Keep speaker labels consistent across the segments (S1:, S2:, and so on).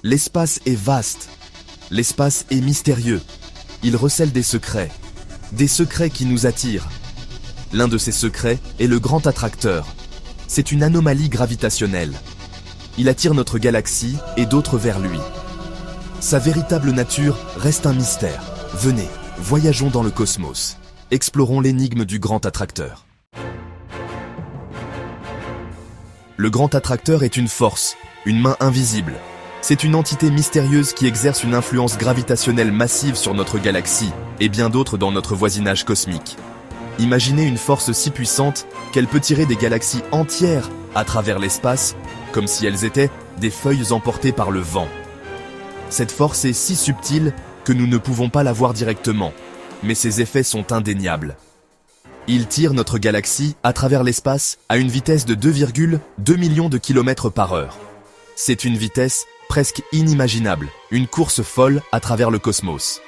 S1: L'espace est vaste. L'espace est mystérieux. Il recèle des secrets qui nous attirent. L'un de ces secrets est le Grand Attracteur. C'est une anomalie gravitationnelle. Il attire notre galaxie et d'autres vers lui. Sa véritable nature reste un mystère. Venez, voyageons dans le cosmos. Explorons l'énigme du Grand Attracteur. Le Grand Attracteur est une force, une main invisible. C'est une entité mystérieuse qui exerce une influence gravitationnelle massive sur notre galaxie et bien d'autres dans notre voisinage cosmique. Imaginez une force si puissante qu'elle peut tirer des galaxies entières à travers l'espace, comme si elles étaient des feuilles emportées par le vent. Cette force est si subtile que nous ne pouvons pas la voir directement, mais ses effets sont indéniables. Il tire notre galaxie à travers l'espace à une vitesse de 2,2 millions de kilomètres par heure. C'est une vitesse presque inimaginable, une course folle à travers le cosmos.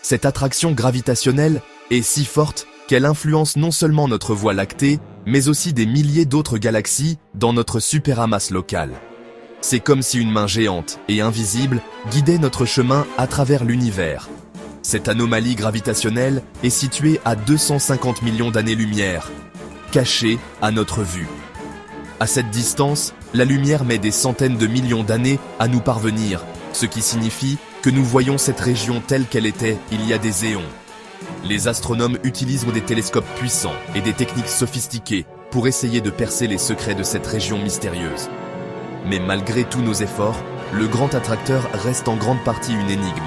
S1: Cette attraction gravitationnelle est si forte qu'elle influence non seulement notre Voie lactée, mais aussi des milliers d'autres galaxies dans notre superamas local. C'est comme si une main géante et invisible guidait notre chemin à travers l'univers. Cette anomalie gravitationnelle est située à 250 millions d'années-lumière, cachée à notre vue. À cette distance, la lumière met des centaines de millions d'années à nous parvenir, ce qui signifie que nous voyons cette région telle qu'elle était il y a des éons. Les astronomes utilisent des télescopes puissants et des techniques sophistiquées pour essayer de percer les secrets de cette région mystérieuse. Mais malgré tous nos efforts, le Grand Attracteur reste en grande partie une énigme.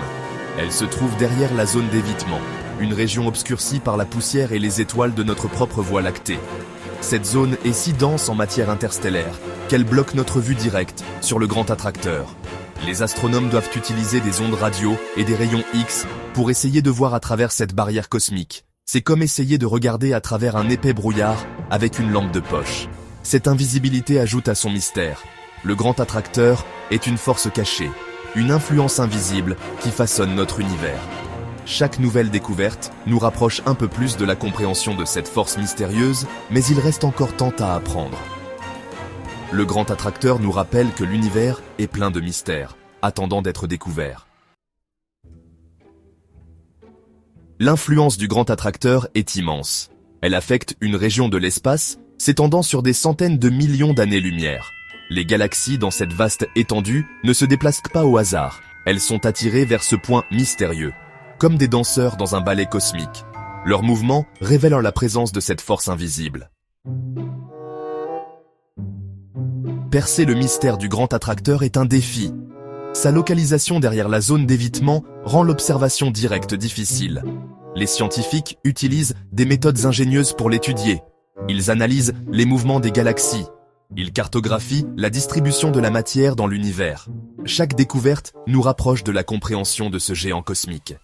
S1: Elle se trouve derrière la zone d'évitement, une région obscurcie par la poussière et les étoiles de notre propre Voie lactée. Cette zone est si dense en matière interstellaire qu'elle bloque notre vue directe sur le Grand Attracteur. Les astronomes doivent utiliser des ondes radio et des rayons X pour essayer de voir à travers cette barrière cosmique. C'est comme essayer de regarder à travers un épais brouillard avec une lampe de poche. Cette invisibilité ajoute à son mystère. Le Grand Attracteur est une force cachée, une influence invisible qui façonne notre univers. Chaque nouvelle découverte nous rapproche un peu plus de la compréhension de cette force mystérieuse, mais il reste encore tant à apprendre. Le Grand Attracteur nous rappelle que l'univers est plein de mystères, attendant d'être découverts. L'influence du Grand Attracteur est immense. Elle affecte une région de l'espace s'étendant sur des centaines de millions d'années-lumière. Les galaxies dans cette vaste étendue ne se déplacent pas au hasard. Elles sont attirées vers ce point mystérieux, comme des danseurs dans un ballet cosmique. Leurs mouvements révèlent la présence de cette force invisible. Percer le mystère du Grand Attracteur est un défi. Sa localisation derrière la zone d'évitement rend l'observation directe difficile. Les scientifiques utilisent des méthodes ingénieuses pour l'étudier. Ils analysent les mouvements des galaxies. Ils cartographient la distribution de la matière dans l'univers. Chaque découverte nous rapproche de la compréhension de ce géant cosmique.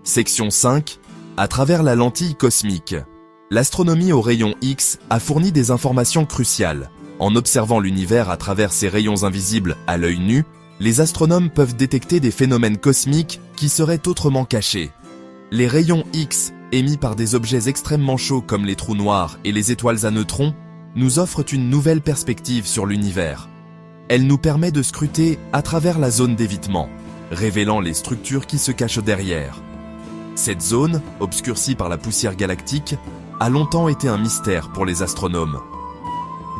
S1: Section 5. À travers la lentille cosmique. L'astronomie au rayon X a fourni des informations cruciales. En observant l'univers à travers ces rayons invisibles à l'œil nu, les astronomes peuvent détecter des phénomènes cosmiques qui seraient autrement cachés. Les rayons X, émis par des objets extrêmement chauds comme les trous noirs et les étoiles à neutrons, nous offrent une nouvelle perspective sur l'univers. Elle nous permet de scruter à travers la zone d'évitement, révélant les structures qui se cachent derrière. Cette zone, obscurcie par la poussière galactique, a longtemps été un mystère pour les astronomes.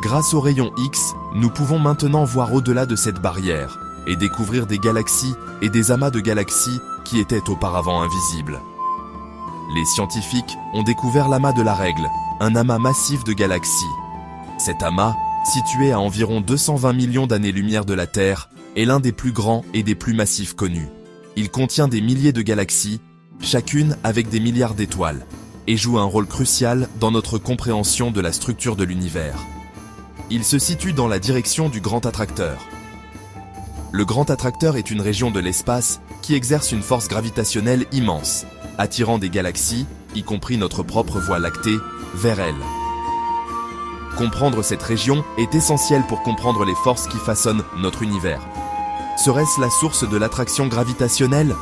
S1: Grâce aux rayons X, nous pouvons maintenant voir au-delà de cette barrière et découvrir des galaxies et des amas de galaxies qui étaient auparavant invisibles. Les scientifiques ont découvert l'amas de la Règle, un amas massif de galaxies. Cet amas, situé à environ 220 millions d'années-lumière de la Terre, est l'un des plus grands et des plus massifs connus. Il contient des milliers de galaxies, chacune avec des milliards d'étoiles, et joue un rôle crucial dans notre compréhension de la structure de l'univers. Il se situe dans la direction du Grand Attracteur. Le Grand Attracteur est une région de l'espace qui exerce une force gravitationnelle immense, attirant des galaxies, y compris notre propre Voie lactée, vers elle. Comprendre cette région est essentiel pour comprendre les forces qui façonnent notre univers. Serait-ce la source de l'attraction gravitationnelle ?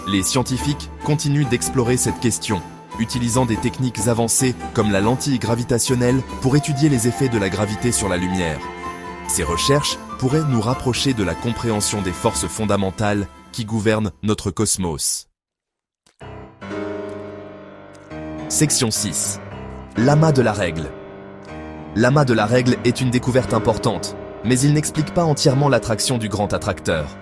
S1: Les scientifiques continuent d'explorer cette question, utilisant des techniques avancées comme la lentille gravitationnelle pour étudier les effets de la gravité sur la lumière. Ces recherches pourraient nous rapprocher de la compréhension des forces fondamentales qui gouvernent notre cosmos. Section 6. L'amas de la règle. L'amas de la règle est une découverte importante, mais il n'explique pas entièrement l'attraction du grand attracteur.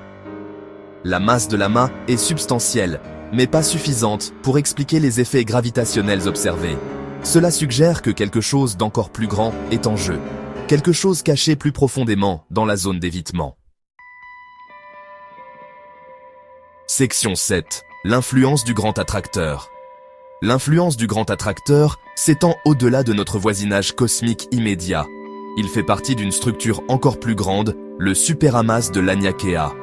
S1: La masse de l'amas est substantielle, mais pas suffisante pour expliquer les effets gravitationnels observés. Cela suggère que quelque chose d'encore plus grand est en jeu, quelque chose caché plus profondément dans la zone d'évitement. Section 7. L'influence du grand attracteur. L'influence du grand attracteur s'étend au-delà de notre voisinage cosmique immédiat. Il fait partie d'une structure encore plus grande, le superamas de Laniakea.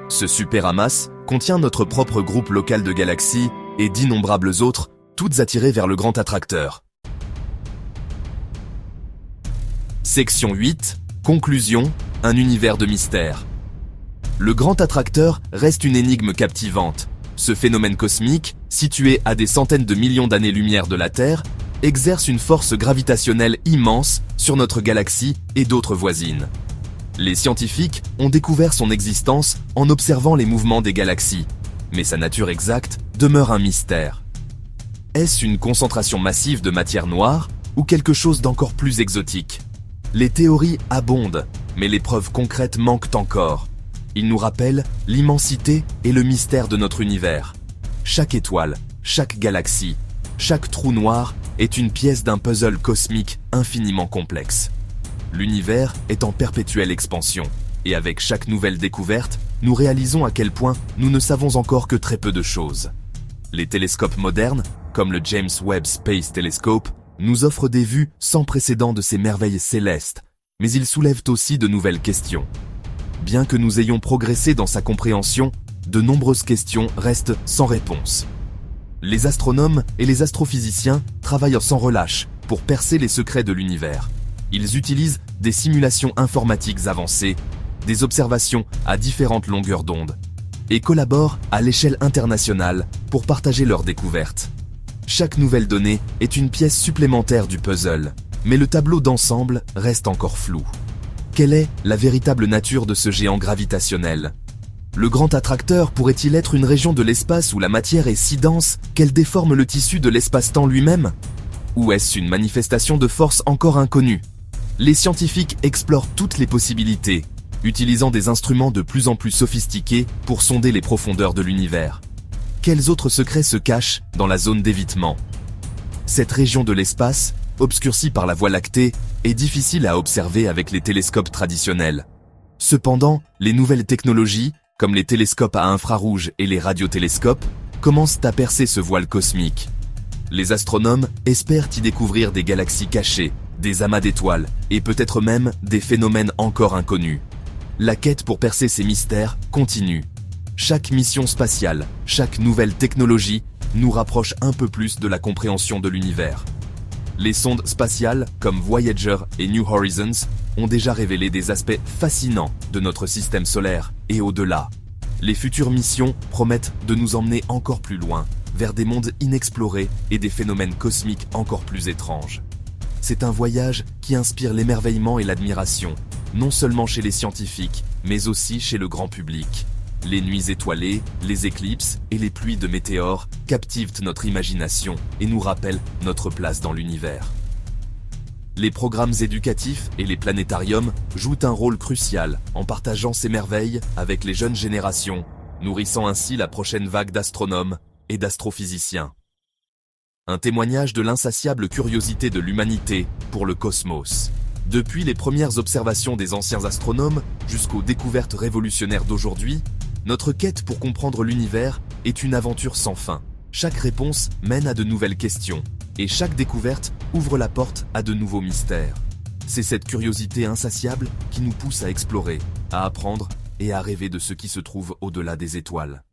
S1: Ce superamas contient notre propre groupe local de galaxies et d'innombrables autres, toutes attirées vers le grand attracteur. Section 8. Conclusion. Un univers de mystère. Le grand attracteur reste une énigme captivante. Ce phénomène cosmique, situé à des centaines de millions d'années-lumière de la Terre, exerce une force gravitationnelle immense sur notre galaxie et d'autres voisines. Les scientifiques ont découvert son existence en observant les mouvements des galaxies, mais sa nature exacte demeure un mystère. Est-ce une concentration massive de matière noire ou quelque chose d'encore plus exotique? Les théories abondent, mais les preuves concrètes manquent encore. Ils nous rappellent l'immensité et le mystère de notre univers. Chaque étoile, chaque galaxie, chaque trou noir est une pièce d'un puzzle cosmique infiniment complexe. L'univers est en perpétuelle expansion, et avec chaque nouvelle découverte, nous réalisons à quel point nous ne savons encore que très peu de choses. Les télescopes modernes, comme le James Webb Space Telescope, nous offrent des vues sans précédent de ces merveilles célestes, mais ils soulèvent aussi de nouvelles questions. Bien que nous ayons progressé dans sa compréhension, de nombreuses questions restent sans réponse. Les astronomes et les astrophysiciens travaillent sans relâche pour percer les secrets de l'univers. Ils utilisent des simulations informatiques avancées, des observations à différentes longueurs d'onde, et collaborent à l'échelle internationale pour partager leurs découvertes. Chaque nouvelle donnée est une pièce supplémentaire du puzzle, mais le tableau d'ensemble reste encore flou. Quelle est la véritable nature de ce géant gravitationnel? Le grand attracteur pourrait-il être une région de l'espace où la matière est si dense qu'elle déforme le tissu de l'espace-temps lui-même? Ou est-ce une manifestation de force encore inconnue? Les scientifiques explorent toutes les possibilités, utilisant des instruments de plus en plus sophistiqués pour sonder les profondeurs de l'univers. Quels autres secrets se cachent dans la zone d'évitement? Cette région de l'espace, obscurcie par la Voie lactée, est difficile à observer avec les télescopes traditionnels. Cependant, les nouvelles technologies, comme les télescopes à infrarouge et les radiotélescopes, commencent à percer ce voile cosmique. Les astronomes espèrent y découvrir des galaxies cachées, des amas d'étoiles et peut-être même des phénomènes encore inconnus. La quête pour percer ces mystères continue. Chaque mission spatiale, chaque nouvelle technologie nous rapproche un peu plus de la compréhension de l'univers. Les sondes spatiales comme Voyager et New Horizons ont déjà révélé des aspects fascinants de notre système solaire et au-delà. Les futures missions promettent de nous emmener encore plus loin, vers des mondes inexplorés et des phénomènes cosmiques encore plus étranges. C'est un voyage qui inspire l'émerveillement et l'admiration, non seulement chez les scientifiques, mais aussi chez le grand public. Les nuits étoilées, les éclipses et les pluies de météores captivent notre imagination et nous rappellent notre place dans l'univers. Les programmes éducatifs et les planétariums jouent un rôle crucial en partageant ces merveilles avec les jeunes générations, nourrissant ainsi la prochaine vague d'astronomes et d'astrophysiciens. Un témoignage de l'insatiable curiosité de l'humanité pour le cosmos. Depuis les premières observations des anciens astronomes jusqu'aux découvertes révolutionnaires d'aujourd'hui, notre quête pour comprendre l'univers est une aventure sans fin. Chaque réponse mène à de nouvelles questions, et chaque découverte ouvre la porte à de nouveaux mystères. C'est cette curiosité insatiable qui nous pousse à explorer, à apprendre et à rêver de ce qui se trouve au-delà des étoiles.